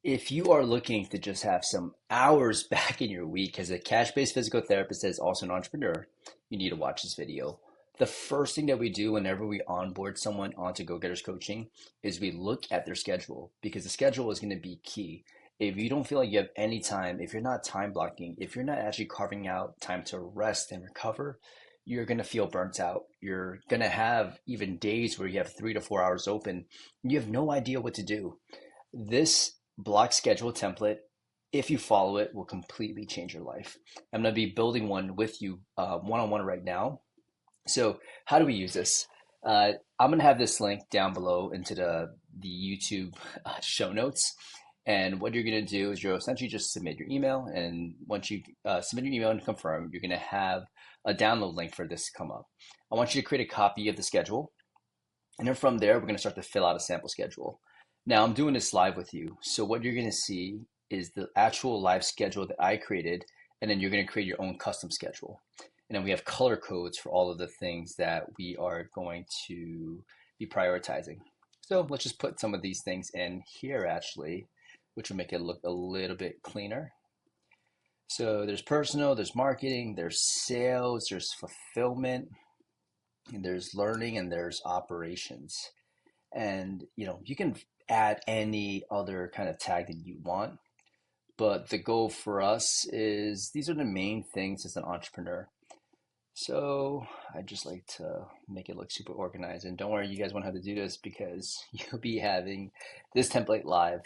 If you are looking to just have some hours back in your week as a cash-based physical therapist as also an entrepreneur, you need to watch this video. The first thing that we do whenever we onboard someone onto Go Getters Coaching is we look at their schedule because the schedule is going to be key. If you don't feel like you have any time, if you're not time blocking, if you're not actually carving out time to rest and recover, you're going to feel burnt out. You're going to have even days where you have 3 to 4 hours open. You have no idea what to do. This block schedule template, if you follow it, will completely change your life. I'm going to be building one with you one-on-one right now. So how do we use this? I'm going to have this link down below into the YouTube show notes. And what you're going to do is you'll essentially just submit your email. And once you submit your email and confirm, you're going to have a download link for this to come up. I want you to create a copy of the schedule. And then from there, we're going to start to fill out a sample schedule. Now I'm doing this live with you. So what you're going to see is the actual live schedule that I created, and then you're going to create your own custom schedule. And then we have color codes for all of the things that we are going to be prioritizing. So let's just put some of these things in here actually, which will make it look a little bit cleaner. So there's personal, there's marketing, there's sales, there's fulfillment, and there's learning, and there's operations. And you can add any other kind of tag that you want, but the goal for us is these are the main things as an entrepreneur. So I just like to make it look super organized, and don't worry, you guys won't have to do this because you'll be having this template live.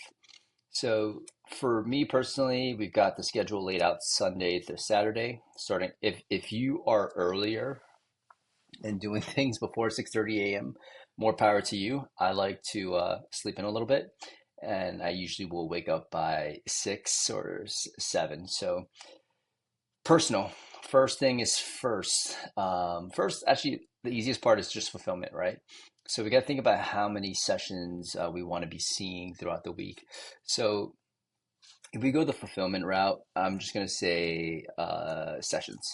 So for me personally, we've got the schedule laid out Sunday to Saturday starting. If you are earlier and doing things before 6:30 a.m., more power to you. I like to sleep in a little bit, and I usually will wake up by 6 or 7. So personal, first thing is first. First, actually, the easiest part is just fulfillment, right? So we got to think about how many sessions we want to be seeing throughout the week. So if we go the fulfillment route, I'm just going to say sessions.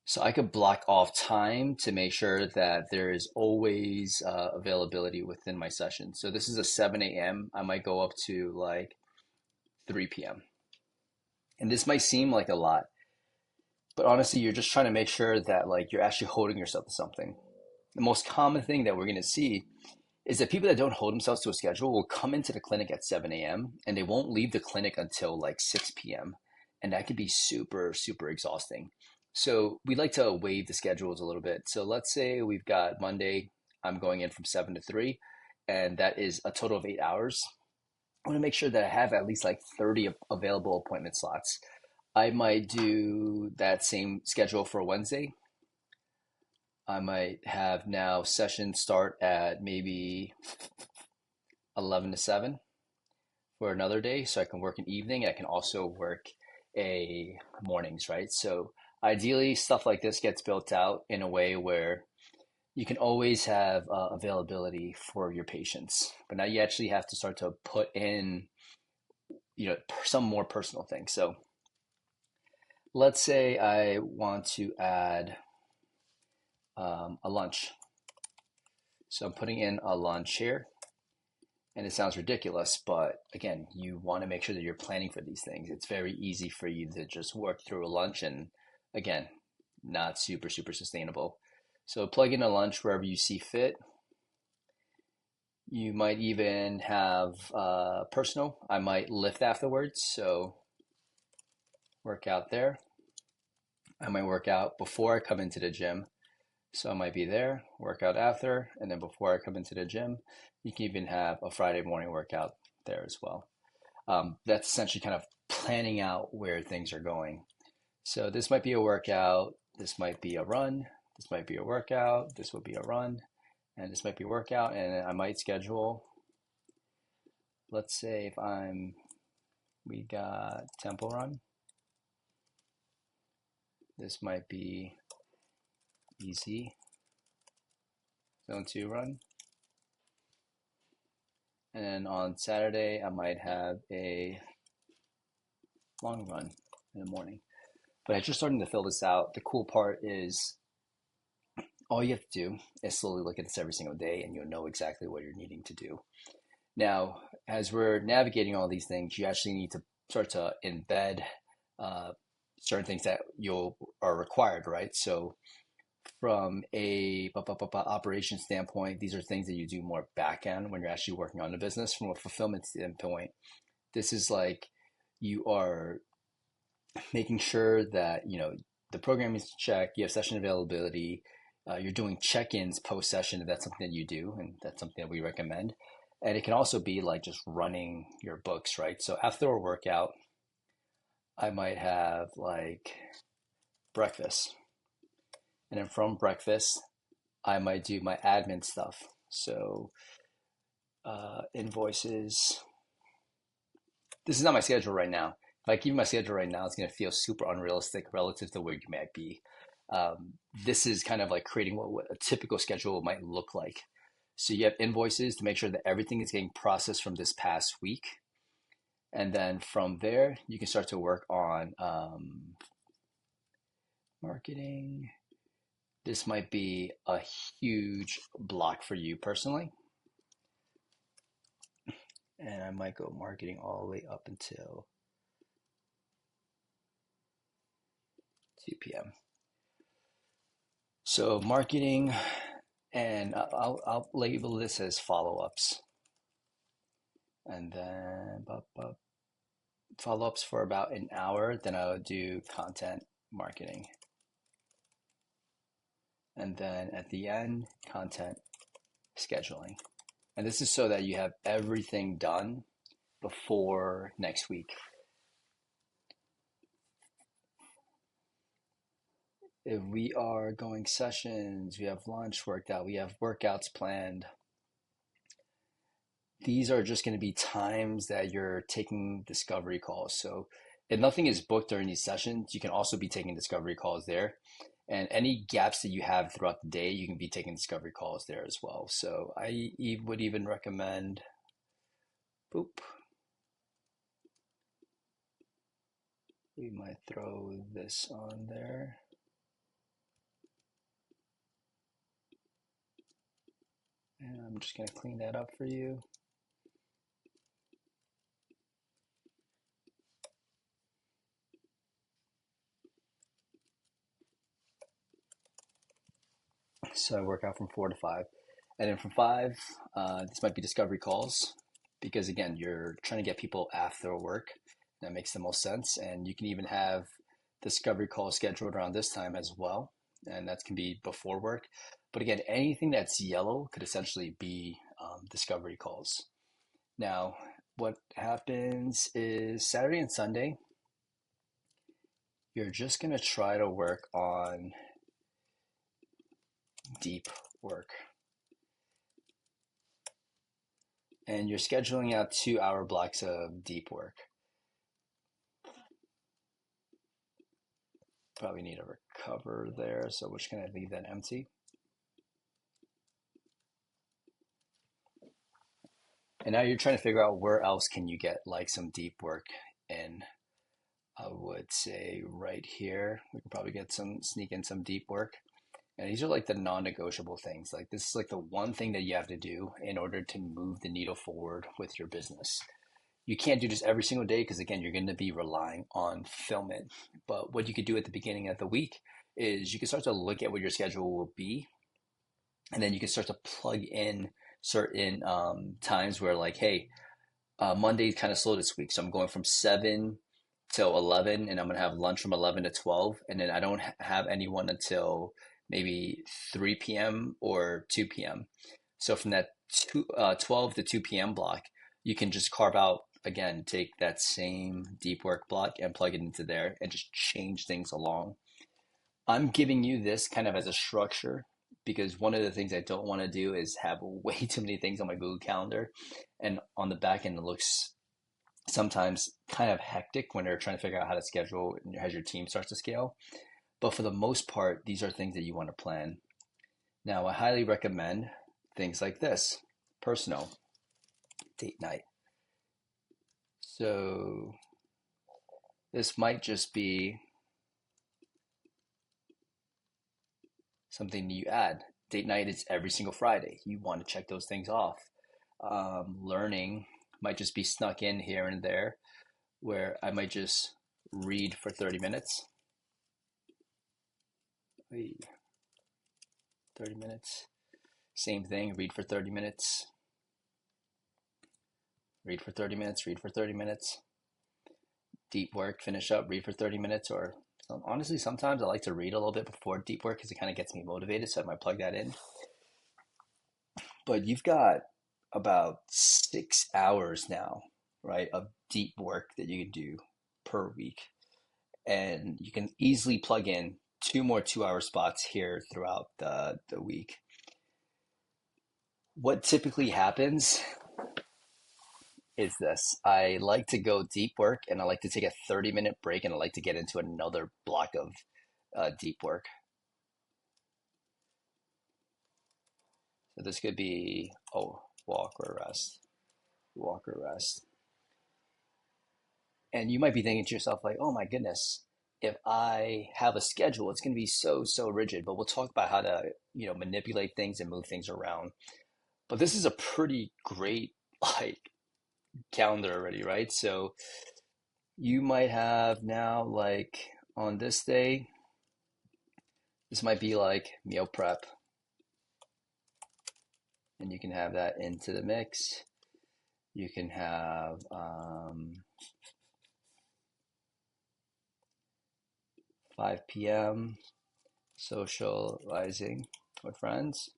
So I could block off time to make sure that there is always availability within my session. So this is a 7 a.m. I might go up to like 3 p.m. And this might seem like a lot, but honestly, you're just trying to make sure that like you're actually holding yourself to something. The most common thing that we're going to see is that people that don't hold themselves to a schedule will come into the clinic at 7 a.m. and they won't leave the clinic until like 6 p.m. And that could be super, super exhausting. So we like to waive the schedules a little bit. So let's say we've got Monday, I'm going in from 7 to 3, and that is a total of 8 hours. I want to make sure that I have at least like 30 available appointment slots. I might do that same schedule for Wednesday. I might have now sessions start at maybe 11 to 7 for another day. So I can work an evening. I can also work a mornings, right? So ideally, stuff like this gets built out in a way where you can always have availability for your patients. But now you actually have to start to put in, some more personal things. So let's say I want to add a lunch. So I'm putting in a lunch here. And it sounds ridiculous, but again, you want to make sure that you're planning for these things. It's very easy for you to just work through a lunch, and again, not super, super sustainable. So plug in a lunch wherever you see fit. You might even have personal. I might lift afterwards, so work out there. I might work out before I come into the gym. So I might be there, work out after, and then before I come into the gym, you can even have a Friday morning workout there as well. That's essentially kind of planning out where things are going. So this might be a workout, this might be a run, this might be a workout, this will be a run, and this might be a workout, and I might schedule, let's say if we got tempo run, this might be easy, zone 2 run. And then on Saturday, I might have a long run in the morning. But as you're starting to fill this out, the cool part is all you have to do is slowly look at this every single day and you'll know exactly what you're needing to do. Now, as we're navigating all these things, you actually need to start to embed uh, certain things that you'll are required, right? So from a operation standpoint, these are things that you do more back end when you're actually working on the business. From a fulfillment standpoint, this is like you are making sure that the program is checked, you have session availability, you're doing check-ins post-session if that's something that you do, and that's something that we recommend. And it can also be like just running your books, right? So after a workout, I might have like breakfast, and then from breakfast, I might do my admin stuff. So invoices. This is not my schedule right now. If I keep my schedule right now, it's going to feel super unrealistic relative to where you might be. This is kind of like creating what a typical schedule might look like. So you have invoices to make sure that everything is getting processed from this past week. And then from there, you can start to work on marketing. This might be a huge block for you personally. And I might go marketing all the way up until 2 p.m. So marketing, and I'll label this as follow-ups. And then follow-ups for about an hour, then I'll do content marketing. And then at the end, content scheduling. And this is so that you have everything done before next week. If we are going sessions, we have lunch worked out, we have workouts planned. These are just going to be times that you're taking discovery calls. So if nothing is booked during these sessions, you can also be taking discovery calls there. And any gaps that you have throughout the day, you can be taking discovery calls there as well. So I would even recommend, boop, we might throw this on there. And I'm just going to clean that up for you. So I work out from 4 to 5. And then from 5, this might be discovery calls because, again, you're trying to get people after work. That makes the most sense. And you can even have discovery calls scheduled around this time as well. And that can be before work. But again, anything that's yellow could essentially be discovery calls. Now, what happens is Saturday and Sunday, you're just going to try to work on deep work. And you're scheduling out 2 hour blocks of deep work. Probably need a recover there, so we're just going to leave that empty. And now you're trying to figure out where else can you get like some deep work in. I would say right here, we could probably sneak in some deep work. And these are like the non-negotiable things. Like this is like the one thing that you have to do in order to move the needle forward with your business. You can't do this every single day because again, you're going to be relying on fulfillment. But what you could do at the beginning of the week is you can start to look at what your schedule will be, and then you can start to plug in certain times where like, hey, Monday's kind of slow this week, so I'm going from 7 till 11, and I'm gonna have lunch from 11 to 12, and then I don't have anyone until maybe 3 p.m. or 2 p.m. So from that 12 to 2 p.m. block, you can just carve out again, take that same deep work block and plug it into there and just change things along. I'm giving you this kind of as a structure because one of the things I don't want to do is have way too many things on my Google Calendar. And on the back end, it looks sometimes kind of hectic when they're trying to figure out how to schedule as your team starts to scale. But for the most part, these are things that you want to plan. Now, I highly recommend things like this: personal, date night. So this might just be something you add. Date night is every single Friday. You want to check those things off. Learning might just be snuck in here and there, where I might just read for 30 minutes. Wait, 30 minutes. Same thing, read for 30 minutes, read for 30 minutes, read for 30 minutes. Deep work, finish up, read for 30 minutes. Or honestly, sometimes I like to read a little bit before deep work because it kind of gets me motivated. So I might plug that in. But you've got about 6 hours now, right, of deep work that you can do per week. And you can easily plug in two more 2 hour spots here throughout the week. What typically happens is this: I like to go deep work and I like to take a 30-minute break and I like to get into another block of deep work. So this could be, oh, walk or rest, walk or rest. And you might be thinking to yourself, like, oh my goodness, if I have a schedule, it's going to be so rigid. But we'll talk about how to, manipulate things and move things around. But this is a pretty great like calendar already, right? So you might have now, like, on this day, this might be like meal prep, and you can have that into the mix. You can have 5 p.m. socializing with friends.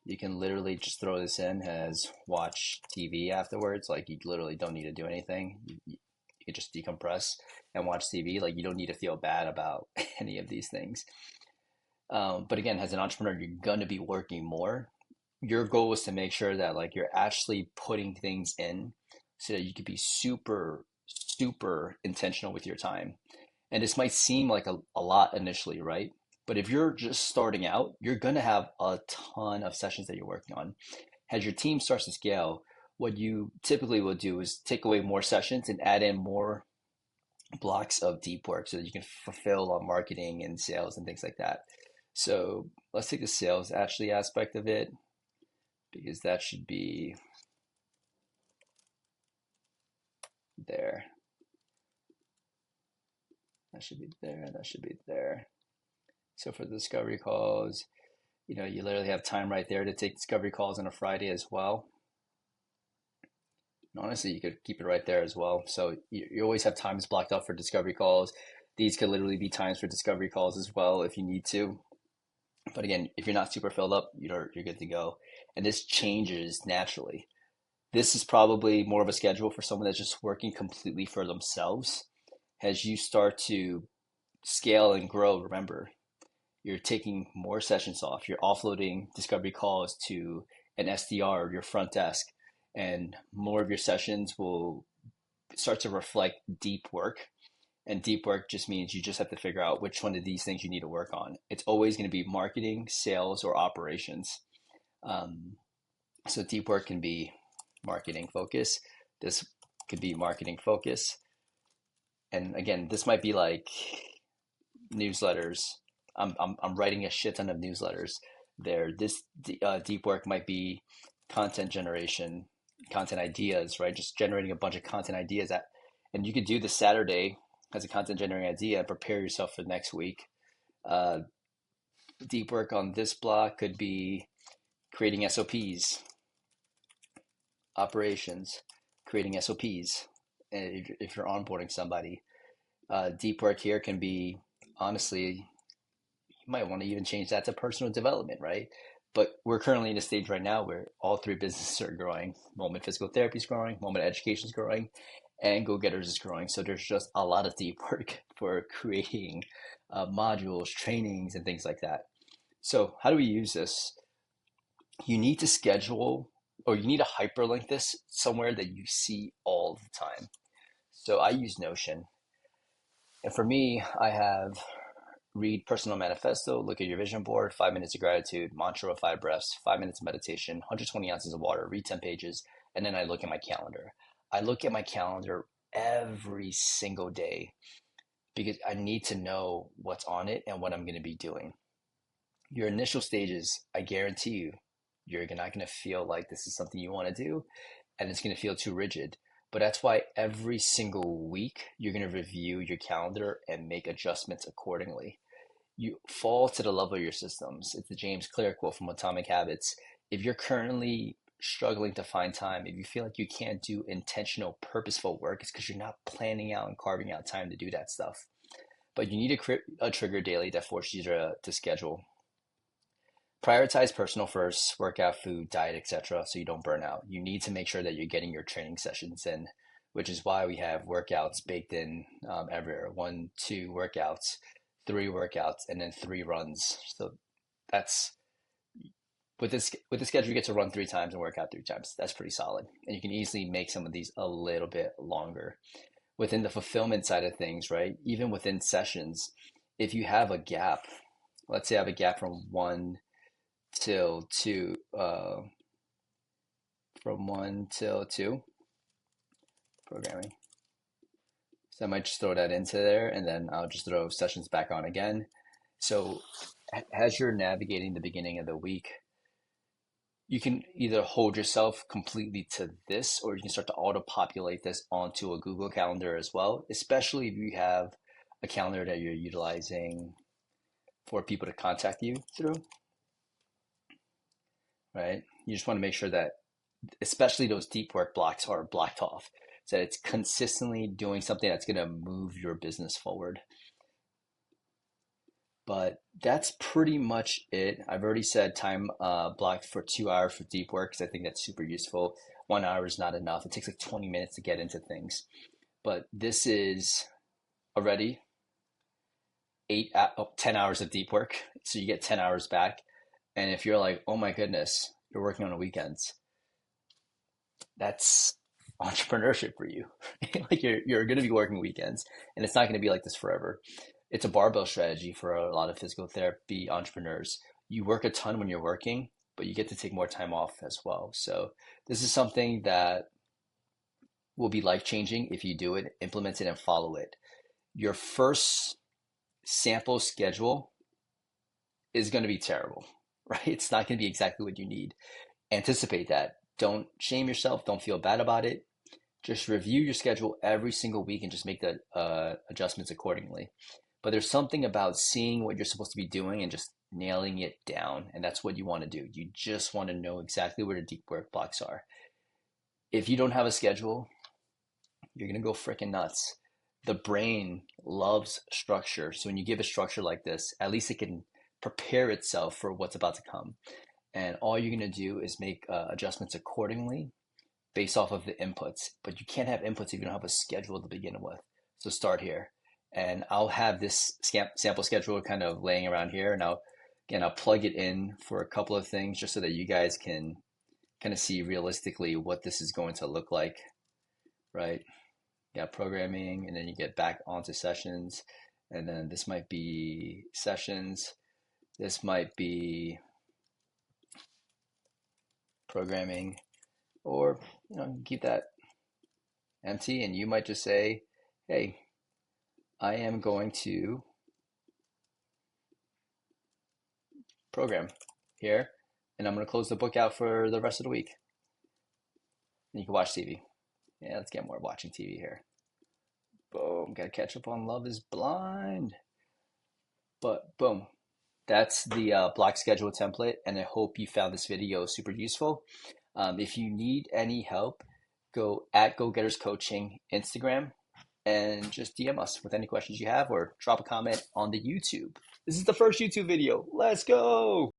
You can literally just throw this in as watch TV afterwards. Like, you literally don't need to do anything. You can just decompress and watch TV. Like, you don't need to feel bad about any of these things. But again, as an entrepreneur, you're going to be working more. Your goal is to make sure that, like, you're actually putting things in so that you can be super intentional with your time. And this might seem like a lot initially, right? But if you're just starting out, you're going to have a ton of sessions that you're working on. As your team starts to scale, what you typically will do is take away more sessions and add in more blocks of deep work so that you can fulfill on marketing and sales and things like that. So let's take the sales actually aspect of it, because that should be there. That should be there. That should be there. So for the discovery calls, you literally have time right there to take discovery calls on a Friday as well. And honestly, you could keep it right there as well. So you always have times blocked out for discovery calls. These could literally be times for discovery calls as well if you need to. But again, if you're not super filled up, you're good to go. And this changes naturally. This is probably more of a schedule for someone that's just working completely for themselves. As you start to scale and grow, remember, you're taking more sessions off. You're offloading discovery calls to an SDR, your front desk, and more of your sessions will start to reflect deep work. And deep work just means you just have to figure out which one of these things you need to work on. It's always going to be marketing, sales, or operations. Um, so deep work can be marketing focus. This could be marketing focus. And again, this might be like newsletters. I'm writing a shit ton of newsletters there. This deep work might be content generation, content ideas, right? Just generating a bunch of content ideas that, and you could do this Saturday as a content generating idea and prepare yourself for the next week. Uh, Deep work on this block could be creating SOPs, operations, creating SOPs. And if you're onboarding somebody, deep work here can be, honestly, you might want to even change that to personal development, right? But we're currently in a stage right now where all three businesses are growing. Moment Physical Therapy is growing, Moment Education is growing, and Go Getters is growing. So there's just a lot of deep work for creating modules, trainings, and things like that. So how do we use this? You need to schedule, or you need to hyperlink this somewhere that you see all the time. So I use Notion. And for me, I have read Personal Manifesto, look at your vision board, 5 minutes of gratitude, mantra of 5 breaths, 5 minutes of meditation, 120 ounces of water, read 10 pages, and then I look at my calendar. I look at my calendar every single day because I need to know what's on it and what I'm going to be doing. Your initial stages, I guarantee you, you're not going to feel like this is something you want to do. and it's going to feel too rigid. But that's why every single week you're going to review your calendar and make adjustments accordingly. You fall to the level of your systems. It's the James Clear quote from Atomic Habits. If you're currently struggling to find time, if you feel like you can't do intentional, purposeful work, it's because you're not planning out and carving out time to do that stuff. But you need a trigger daily that forces you to schedule. Prioritize personal first, workout, food, diet, etc., so you don't burn out. You need to make sure that you're getting your training sessions in, which is why we have workouts baked in everywhere. 1, 2 workouts, 3 workouts, and then 3 runs. So that's with the schedule, you get to run 3 times and work out 3 times. That's pretty solid, and you can easily make some of these a little bit longer. Within the fulfillment side of things, right? Even within sessions, if you have a gap, let's say I have a gap from 1 till 2, from 1 till 2 programming. So I might just throw that into there and then I'll just throw sessions back on again. So as you're navigating the beginning of the week, you can either hold yourself completely to this or you can start to auto populate this onto a Google Calendar as well, especially if you have a calendar that you're utilizing for people to contact you through, right? You just want to make sure that especially those deep work blocks are blocked off so that it's consistently doing something that's going to move your business forward. But that's pretty much it. I've already said time blocked for 2 hours for deep work because I think that's super useful. 1 hour is not enough. It takes like 20 minutes to get into things. But this is already 10 hours of deep work. So you get 10 hours back. And if you're like, oh my goodness, you're working on the weekends, that's entrepreneurship for you. Like you're going to be working weekends and it's not going to be like this forever. It's a barbell strategy for a lot of physical therapy entrepreneurs. You work a ton when you're working, but you get to take more time off as well. So this is something that will be life changing if you do it, implement it, and follow it. Your first sample schedule is going to be terrible, right? It's not going to be exactly what you need. Anticipate that. Don't shame yourself. Don't feel bad about it. Just review your schedule every single week and just make the adjustments accordingly. But there's something about seeing what you're supposed to be doing and just nailing it down. And that's what you want to do. You just want to know exactly where the deep work blocks are. If you don't have a schedule, you're going to go freaking nuts. The brain loves structure. So when you give it structure like this, at least it can prepare itself for what's about to come. And all you're going to do is make adjustments accordingly based off of the inputs. But you can't have inputs if you don't have a schedule to begin with. So start here. And I'll have this sample schedule kind of laying around here. And I'll plug it in for a couple of things just so that you guys can kind of see realistically what this is going to look like, right? You got programming, and then you get back onto sessions. And then this might be sessions. This might be programming, or keep that empty. And you might just say, hey, I am going to program here, and I'm going to close the book out for the rest of the week. And you can watch TV. Yeah, let's get more watching TV here. Boom, got to catch up on Love is Blind. But boom, that's the block schedule template, and I hope you found this video super useful. If you need any help, go at Go Getters Coaching Instagram and just DM us with any questions you have or drop a comment on the YouTube. This is the first YouTube video. Let's go.